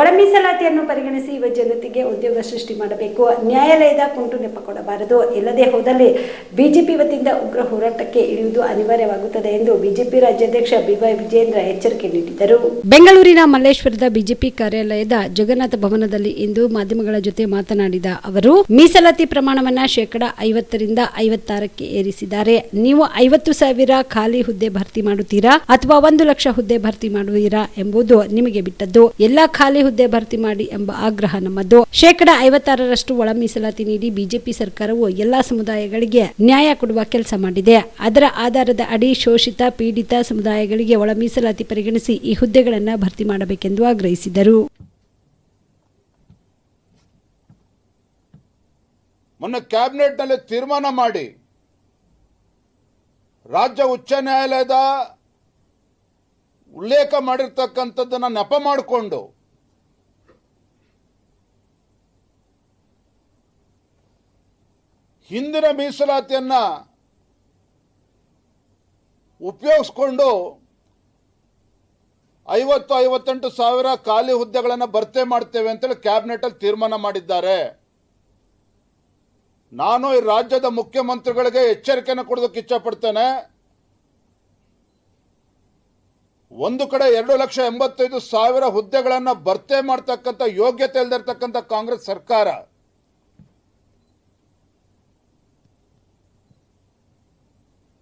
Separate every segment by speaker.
Speaker 1: ಒಳ ಮೀಸಲಾತಿಯನ್ನು ಪರಿಗಣಿಸಿ ಯುವ ಜನತೆಗೆ ಉದ್ಯೋಗ ಸೃಷ್ಟಿ ಮಾಡಬೇಕು. ನ್ಯಾಯಾಲಯದ ಕುಂಟು ನೆಪ ಕೊಡಬಾರದು. ಇಲ್ಲದೆ ಹೋದಲ್ಲಿ ಬಿಜೆಪಿ ವತಿಯಿಂದ ಉಗ್ರ ಹೋರಾಟಕ್ಕೆ ಇಳಿಯುವುದು ಅನಿವಾರ್ಯವಾಗುತ್ತದೆ ಎಂದು ಬಿಜೆಪಿ ರಾಜ್ಯಾಧ್ಯಕ್ಷ ಬಿವೈ ವಿಜಯೇಂದ್ರ ಎಚ್ಚರಿಕೆ ನೀಡಿದರು. ಬೆಂಗಳೂರಿನ ಮಲ್ಲೇಶ್ವರದ ಬಿಜೆಪಿ ಕಾರ್ಯಾಲಯದ ಜಗನ್ನಾಥ ಭವನದಲ್ಲಿ ಇಂದು ಮಾಧ್ಯಮಗಳ ಜೊತೆ ಮಾತನಾಡಿದ ಅವರು, ಮೀಸಲಾತಿ ಪ್ರಮಾಣವನ್ನ ಶೇಕಡ 50ರಿಂದ 56ಕ್ಕೆ ಏರಿಸಿದ್ದಾರೆ. ನೀವು 50,000 ಖಾಲಿ ಹುದ್ದೆ ಭರ್ತಿ ಮಾಡುತ್ತೀರಾ ಅಥವಾ 1 ಲಕ್ಷ ಹುದ್ದೆ ಭರ್ತಿ ಮಾಡುವಿರಾ ಎಂಬುದು ನಿಮಗೆ ಬಿಟ್ಟದ್ದು. ಎಲ್ಲಾ ಖಾಲಿ ಹುದ್ದೆ ಭರ್ತಿ ಮಾಡಿ ಎಂಬ ಆಗ್ರಹ ನಮ್ಮದು. ಶೇಕಡ 56ರಷ್ಟು ಒಳ ಮೀಸಲಾತಿ ನೀಡಿ ಬಿಜೆಪಿ ಸರ್ಕಾರವು ಎಲ್ಲಾ ಸಮುದಾಯಗಳಿಗೆ ನ್ಯಾಯ ಕೊಡುವ ಕೆಲಸ ಮಾಡಿದೆ. ಅದರ ಆಧಾರದ ಅಡಿ ಶೋಷಿತ ಪೀಡಿತ ಸಮುದಾಯಗಳಿಗೆ ಒಳ ಮೀಸಲಾತಿ ಪರಿಗಣಿಸಿ ಈ ಹುದ್ದೆಗಳನ್ನು ಭರ್ತಿ ಮಾಡಬೇಕೆಂದು ಆಗ್ರಹಿಸಿದರು.
Speaker 2: ಮೊನ್ನೆ ಕ್ಯಾಬಿನೆಟ್ನಲ್ಲಿ ತೀರ್ಮಾನ ಮಾಡಿ ರಾಜ್ಯ ಉಚ್ಚ ನ್ಯಾಯಾಲಯದ ಉಲ್ಲೇಖ ಮಾಡಿರ್ತಕ್ಕಂಥದ್ದನ್ನು ನೆಪ ಮಾಡಿಕೊಂಡು ಹಿಂದಿನ ಮೀಸಲಾತಿಯನ್ನ ಉಪಯೋಗಿಸ್ಕೊಂಡು 58 ಸಾವಿರ ಖಾಲಿ ಹುದ್ದೆಗಳನ್ನು ಭರ್ತಿ ಮಾಡ್ತೇವೆ ಅಂತೇಳಿ ಕ್ಯಾಬಿನೆಟ್ ಅಲ್ಲಿ ತೀರ್ಮಾನ ಮಾಡಿದ್ದಾರೆ. ನಾನು ಈ ರಾಜ್ಯದ ಮುಖ್ಯಮಂತ್ರಿಗಳಿಗೆ ಎಚ್ಚರಿಕೆಯನ್ನು ಕೊಡೋದಕ್ಕೆ ಇಚ್ಛಪಡ್ತೇನೆ. ಒಂದು ಕಡೆ 2,85,000 ಹುದ್ದೆಗಳನ್ನು ಭರ್ತಿ ಮಾಡ್ತಕ್ಕಂಥ ಯೋಗ್ಯತೆ ಇಲ್ಲದಿರ್ತಕ್ಕಂಥ ಕಾಂಗ್ರೆಸ್ ಸರ್ಕಾರ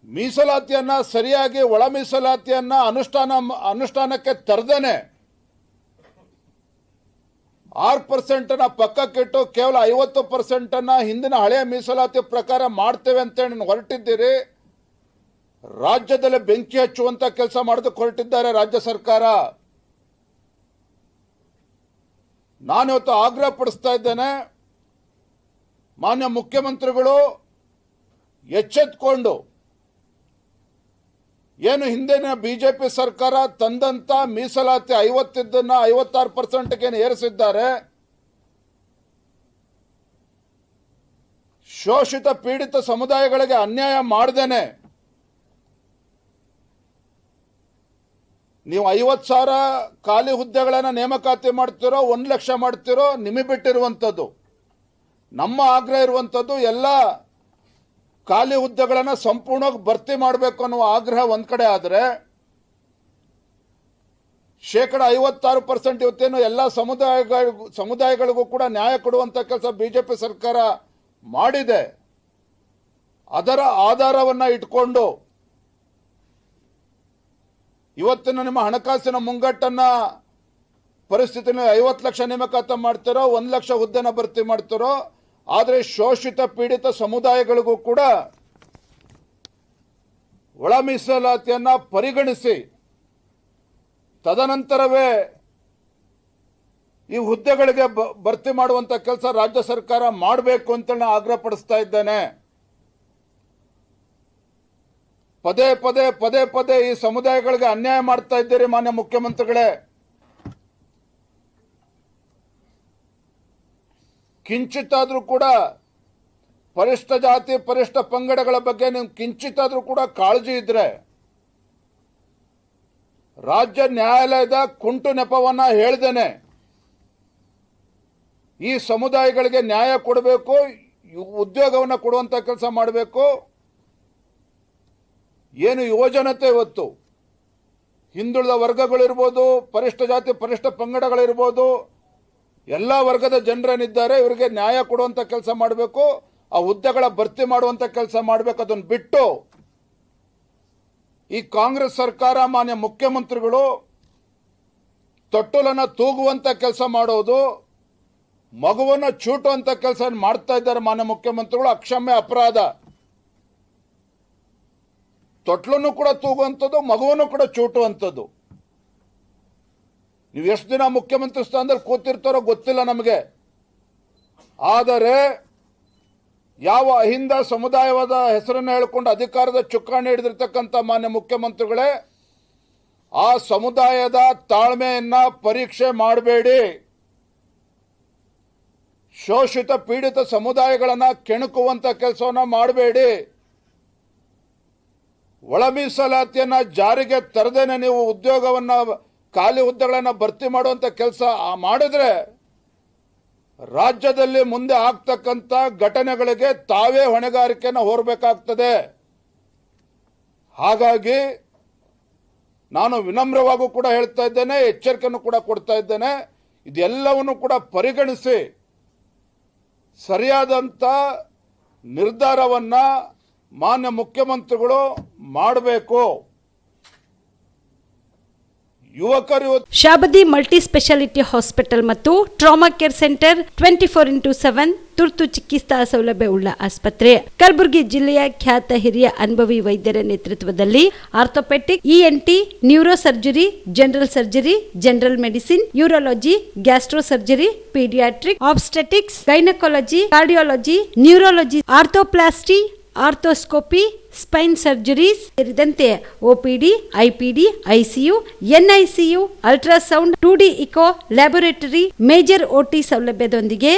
Speaker 2: ಮೀಸಲಾತಿಯನ್ನ ಸರಿಯಾಗಿ ಒಳ ಮೀಸಲಾತಿಯನ್ನ ಅನುಷ್ಠಾನಕ್ಕೆ ತರದೇನೆ 6% ಪಕ್ಕಕ್ಕಿಟ್ಟು ಕೇವಲ 50% ಹಿಂದಿನ ಹಳೆಯ ಮೀಸಲಾತಿ ಪ್ರಕಾರ ಮಾಡ್ತೇವೆ ಅಂತೇಳಿ ಹೊರಟಿದ್ದೀರಿ. ರಾಜ್ಯದಲ್ಲಿ ಬೆಂಕಿ ಹಚ್ಚುವಂತ ಕೆಲಸ ಮಾಡೋದಕ್ಕೆ ಹೊರಟಿದ್ದಾರೆ ರಾಜ್ಯ ಸರ್ಕಾರ. ನಾನಿವತ್ತು ಆಗ್ರಹ ಪಡಿಸ್ತಾ ಇದ್ದೇನೆ, ಮಾನ್ಯ ಮುಖ್ಯಮಂತ್ರಿಗಳು ಎಚ್ಚೆತ್ತುಕೊಂಡು ಏನು ಹಿಂದಿನ ಬಿಜೆಪಿ ಸರ್ಕಾರ ತಂದಂತ ಮೀಸಲಾತಿ 50 56% ಏರಿಸಿದ್ದಾರೆ. ಶೋಷಿತ ಪೀಡಿತ ಸಮುದಾಯಗಳಿಗೆ ಅನ್ಯಾಯ ಮಾಡದೇನೆ ನೀವು 50,000 ಖಾಲಿ ಹುದ್ದೆಗಳನ್ನು ನೇಮಕಾತಿ ಮಾಡ್ತಿರೋ 1 ಲಕ್ಷ ಮಾಡ್ತಿರೋ ನಿಮಗೆ ಬಿಟ್ಟಿರುವಂಥದ್ದು. ನಮ್ಮ ಆಗ್ರಹ ಇರುವಂಥದ್ದು ಎಲ್ಲ ಖಾಲಿ ಹುದ್ದೆಗಳನ್ನು ಸಂಪೂರ್ಣವಾಗಿ ಭರ್ತಿ ಮಾಡಬೇಕು ಅನ್ನುವ ಆಗ್ರಹ ಒಂದ್ ಕಡೆ ಆದರೆ, ಶೇಕಡ 56% ಇವತ್ತೇನು ಎಲ್ಲ ಸಮುದಾಯಗಳಿಗೂ ಕೂಡ ನ್ಯಾಯ ಕೊಡುವಂತ ಕೆಲಸ ಬಿಜೆಪಿ ಸರ್ಕಾರ ಮಾಡಿದೆ. ಅದರ ಆಧಾರವನ್ನ ಇಟ್ಕೊಂಡು ಇವತ್ತಿನ ನಿಮ್ಮ ಹಣಕಾಸಿನ ಮುಂಗಟ್ಟನ್ನ ಪರಿಸ್ಥಿತಿ 50 ಲಕ್ಷ ನೇಮಕಾತಿ ಮಾಡ್ತಿರೋ 1 ಲಕ್ಷ ಹುದ್ದೆನ ಭರ್ತಿ ಮಾಡ್ತಿರೋ, ಆದರೆ ಶೋಷಿತ ಪೀಡಿತ ಸಮುದಾಯಗಳಿಗೂ ಕೂಡ ಒಳ ಮೀಸಲಾತಿಯನ್ನ ಪರಿಗಣಿಸಿ ತದನಂತರವೇ ಈ ಹುದ್ದೆಗಳಿಗೆ ಭರ್ತಿ ಮಾಡುವಂತ ಕೆಲಸ ರಾಜ್ಯ ಸರ್ಕಾರ ಮಾಡಬೇಕು ಅಂತ ನಾನು ಆಗ್ರಹ ಪಡಿಸ್ತಾ ಇದ್ದೇನೆ. ಪದೇ ಪದೇ ಈ ಸಮುದಾಯಗಳಿಗೆ ಅನ್ಯಾಯ ಮಾಡ್ತಾ ಇದ್ದೀರಿ ಮಾನ್ಯ ಮುಖ್ಯಮಂತ್ರಿಗಳೇ. ಕಿಂಚಿತ್ತಾದ್ರೂ ಕೂಡ ಪರಿಷ್ಠ ಜಾತಿ ಪರಿಷ್ಠ ಪಂಗಡಗಳ ಬಗ್ಗೆ ನೀವು ಕಿಂಚಿತ್ತಾದ್ರೂ ಕೂಡ ಕಾಳಜಿ ಇದ್ರೆ ರಾಜ್ಯ ನ್ಯಾಯಾಲಯದ ಕುಂಟು ನೆಪವನ್ನ ಹೇಳ್ದೇನೆ ಈ ಸಮುದಾಯಗಳಿಗೆ ನ್ಯಾಯ ಕೊಡಬೇಕು, ಉದ್ಯೋಗವನ್ನು ಕೊಡುವಂತ ಕೆಲಸ ಮಾಡಬೇಕು. ಏನು ಯೋಜನತೆ ಇವತ್ತು ಹಿಂದುಳಿದ ವರ್ಗಗಳಿರ್ಬೋದು, ಪರಿಷ್ಠ ಜಾತಿ ಪರಿಷ್ಠ ಪಂಗಡಗಳಿರ್ಬೋದು, ಎಲ್ಲ ವರ್ಗದ ಜನರೇನಿದ್ದಾರೆ ಇವರಿಗೆ ನ್ಯಾಯ ಕೊಡುವಂತ ಕೆಲಸ ಮಾಡಬೇಕು, ಆ ಹುದ್ದೆಗಳ ಭರ್ತಿ ಮಾಡುವಂತ ಕೆಲಸ ಮಾಡಬೇಕು. ಅದನ್ನು ಬಿಟ್ಟು ಈ ಕಾಂಗ್ರೆಸ್ ಸರ್ಕಾರ ಮಾನ್ಯ ಮುಖ್ಯಮಂತ್ರಿಗಳು ತೊಟ್ಟಲನ್ನ ತೂಗುವಂತ ಕೆಲಸ ಮಾಡೋದು, ಮಗುವನ್ನ ಚೂಟುವಂತ ಕೆಲಸ ಮಾಡ್ತಾ ಇದ್ದಾರೆ ಮಾನ್ಯ ಮುಖ್ಯಮಂತ್ರಿಗಳು. ಅಕ್ಷಮ್ಯ ಅಪರಾಧ. ತೊಟ್ಲನ್ನು ಕೂಡ ತೂಗುವಂಥದ್ದು, ಮಗುವನ್ನು ಕೂಡ ಚೂಟುವಂಥದ್ದು. ನೀವು ಎಷ್ಟು ದಿನ ಮುಖ್ಯಮಂತ್ರಿ ಸ್ಥಾನದಲ್ಲಿ ಕೂತಿರ್ತಾರೋ ಗೊತ್ತಿಲ್ಲ ನಮಗೆ. ಆದರೆ ಯಾವ ಅಹಿಂದ ಸಮುದಾಯವಾದ ಹೆಸರನ್ನು ಹೇಳಿಕೊಂಡು ಅಧಿಕಾರದ ಚುಕ್ಕಾಣಿ ಹಿಡಿದಿರ್ತಕ್ಕಂಥ ಮಾನ್ಯ ಮುಖ್ಯಮಂತ್ರಿಗಳೇ, ಆ ಸಮುದಾಯದ ತಾಳ್ಮೆಯನ್ನ ಪರೀಕ್ಷೆ ಮಾಡಬೇಡಿ. ಶೋಷಿತ ಪೀಡಿತ ಸಮುದಾಯಗಳನ್ನ ಕೆಣಕುವಂತ ಕೆಲಸವನ್ನ ಮಾಡಬೇಡಿ. ಒಳ ಮೀಸಲಾತಿಯನ್ನ ಜಾರಿಗೆ ತರದೇನೆ ನೀವು ಉದ್ಯೋಗವನ್ನ ಖಾಲಿ ಹುದ್ದೆಗಳನ್ನು ಭರ್ತಿ ಮಾಡುವಂಥ ಕೆಲಸ ಮಾಡಿದ್ರೆ ರಾಜ್ಯದಲ್ಲಿ ಮುಂದೆ ಆಗ್ತಕ್ಕಂಥ ಘಟನೆಗಳಿಗೆ ತಾವೇ ಹೊಣೆಗಾರಿಕೆಯನ್ನು ಹೊರಬೇಕಾಗ್ತದೆ. ಹಾಗಾಗಿ ನಾನು ವಿನಮ್ರವಾಗೂ ಕೂಡ ಹೇಳ್ತಾ ಇದ್ದೇನೆ, ಎಚ್ಚರಿಕೆಯನ್ನು ಕೂಡ ಕೊಡ್ತಾ ಇದ್ದೇನೆ. ಇದೆಲ್ಲವನ್ನು ಕೂಡ ಪರಿಗಣಿಸಿ ಸರಿಯಾದಂಥ ನಿರ್ಧಾರವನ್ನು ಮಾನ್ಯ ಮುಖ್ಯಮಂತ್ರಿಗಳು ಮಾಡಬೇಕು. ಯುವಕರು
Speaker 1: ಶಾಬದಿ ಮಲ್ಟಿ ಸ್ಪೆಷಾಲಿಟಿ ಹಾಸ್ಪಿಟಲ್ ಮತ್ತು ಟ್ರಾಮಾ ಕೇರ್ ಸೆಂಟರ್ 24x7 ತುರ್ತು ಚಿಕಿತ್ಸಾ ಸೌಲಭ್ಯವುಳ್ಳ ಆಸ್ಪತ್ರೆ. ಕಲಬುರಗಿ ಜಿಲ್ಲೆಯ ಖ್ಯಾತ ಹಿರಿಯ ಅನುಭವಿ ವೈದ್ಯರ ನೇತೃತ್ವದಲ್ಲಿ orthopedic, ENT, neuro surgery, general surgery, general medicine, urology, gastro surgery, paediatric, obstetrics, gynaecology, cardiology, neurology, arthroplasty, arthroscopy, spine surgeries ಸೇರಿದಂತೆ OPD, IPD, ICU, NICU, ultrasound, 2D echo, laboratory, major OT ಸೌಲಭ್ಯದೊಂದಿಗೆ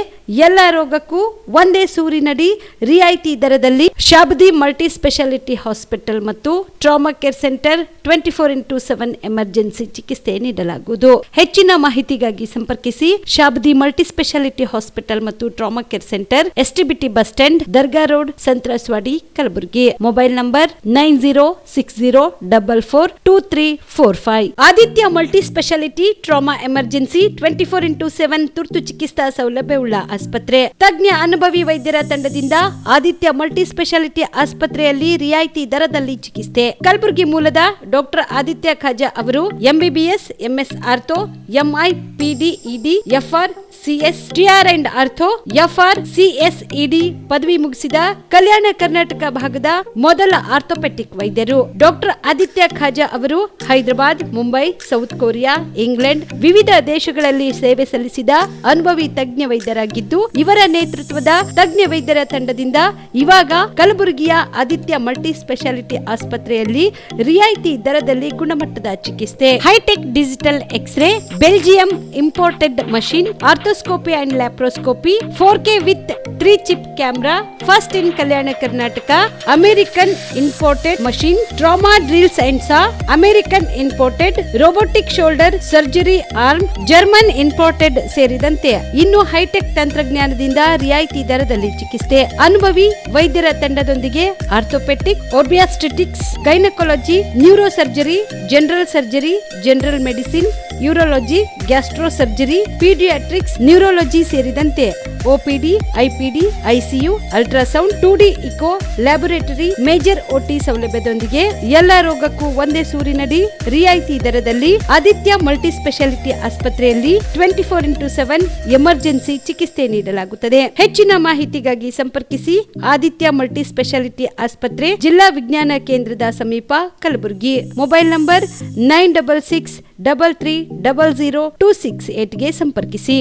Speaker 1: ಎಲ್ಲ ರೋಗಕ್ಕೂ ಒಂದೇ ಸೂರಿನಡಿ ರಿಯಾಯಿತಿ ದರದಲ್ಲಿ ಶಾಬದಿ ಮಲ್ಟಿ ಸ್ಪೆಷಾಲಿಟಿ ಹಾಸ್ಪಿಟಲ್ ಮತ್ತು trauma care centre 24x7 emergency ಚಿಕಿತ್ಸೆ ನೀಡಲಾಗುವುದು. ಹೆಚ್ಚಿನ ಮಾಹಿತಿಗಾಗಿ ಸಂಪರ್ಕಿಸಿ ಶಾಬದಿ ಮಲ್ಟಿ ಸ್ಪೆಷಾಲಿಟಿ ಹಾಸ್ಪಿಟಲ್ ಮತ್ತು trauma care centre, STBT bus stand, Dargah road, ಸಂತ್ರಸ್ವಾಡಿ, Kalaburagi. Mobile number 9060442345. Aditya multi speciality trauma emergency 24x7 ತುರ್ತು ಚಿಕಿತ್ಸಾ ಸೌಲಭ್ಯವುಳ್ಳ ಆಸ್ಪತ್ರೆ. ತಜ್ಞ ಅನುಭವಿ ವೈದ್ಯರ ತಂಡದಿಂದ ಆದಿತ್ಯ ಮಲ್ಟಿ ಸ್ಪೆಷಾಲಿಟಿ ಆಸ್ಪತ್ರೆಯಲ್ಲಿ ರಿಯಾಯಿತಿ ದರದಲ್ಲಿ ಚಿಕಿತ್ಸೆ. ಕಲಬುರಗಿ ಮೂಲದ ಡಾಕ್ಟರ್ ಆದಿತ್ಯ ಖಾಜಾ ಅವರು MBBS, MS ortho, MI, PD, ED, FR, CS, TR and ortho, FR, CS, ED ಪದವಿ ಮುಗಿಸಿದ ಕಲ್ಯಾಣ ಕರ್ನಾಟಕ ಭಾಗದ ಮೊದಲ ಆರ್ಥೋಪೆಟಿಕ್ ವೈದ್ಯರು. ಡಾಕ್ಟರ್ ಆದಿತ್ಯ ಖಾಜಾ ಅವರು Hyderabad, Mumbai, south Korea, England ವಿವಿಧ ದೇಶಗಳಲ್ಲಿ ಸೇವೆ ಸಲ್ಲಿಸಿದ ಅನುಭವಿ ತಜ್ಞ ವೈದ್ಯರಾಗಿದ್ದು, ಇವರ ನೇತೃತ್ವದ ತಜ್ಞ ವೈದ್ಯರ ತಂಡದಿಂದ ಇವಾಗ ಕಲಬುರಗಿಯ ಆದಿತ್ಯ ಮಲ್ಟಿ ಸ್ಪೆಷಾಲಿಟಿ ಆಸ್ಪತ್ರೆಯಲ್ಲಿ ರಿಯಾಯಿತಿ ದರದಲ್ಲಿ ಗುಣಮಟ್ಟದ ಚಿಕಿತ್ಸೆ, hi-tech digital x-ray, Belgium imported machine, arthroscopy and laparoscopy, 4K with 3 chip camera, first in Kalyana Karnataka, American imported machine, trauma drills and saw, American imported robotic shoulder surgery arm, German imported ಸೇರಿದಂತೆ ಇನ್ನು high tech ತಂತ್ರಜ್ಞಾನದಿಂದ ರಿಯಾಯಿತಿ ದರದಲ್ಲಿ ಚಿಕಿತ್ಸೆ. ಅನುಭವಿ ವೈದ್ಯರ ತಂಡದೊಂದಿಗೆ orthopaedic, obstetrics, gynaecology, neuro surgery, general surgery, general medicine, urology, gastro surgery, paediatrics, neurology ಸೇರಿದಂತೆ OPD, IPD, ICU, ultrasound, 2D echo, laboratory, major OT ಸೌಲಭ್ಯದೊಂದಿಗೆ ಎಲ್ಲ ರೋಗಕ್ಕೂ ಒಂದೇ ಸೂರಿನಡಿ ರಿಯಾಯಿತಿ ದರದಲ್ಲಿ ಆದಿತ್ಯ ಮಲ್ಟಿ ಸ್ಪೆಷಾಲಿಟಿ ಆಸ್ಪತ್ರೆಯಲ್ಲಿ 24x7 ಎಮರ್ಜೆನ್ಸಿ ಚಿಕಿತ್ಸೆ ನೀಡಲಾಗುತ್ತದೆ. ಹೆಚ್ಚಿನ ಮಾಹಿತಿಗಾಗಿ ಸಂಪರ್ಕಿಸಿ ಆದಿತ್ಯ ಮಲ್ಟಿ ಸ್ಪೆಷಾಲಿಟಿ ಆಸ್ಪತ್ರೆ, ಜಿಲ್ಲಾ ವಿಜ್ಞಾನ ಕೇಂದ್ರದ ಸಮೀಪ, ಕಲಬುರಗಿ. ಮೊಬೈಲ್ ನಂಬರ್ 9663300268 ಗೆ ಸಂಪರ್ಕಿಸಿ.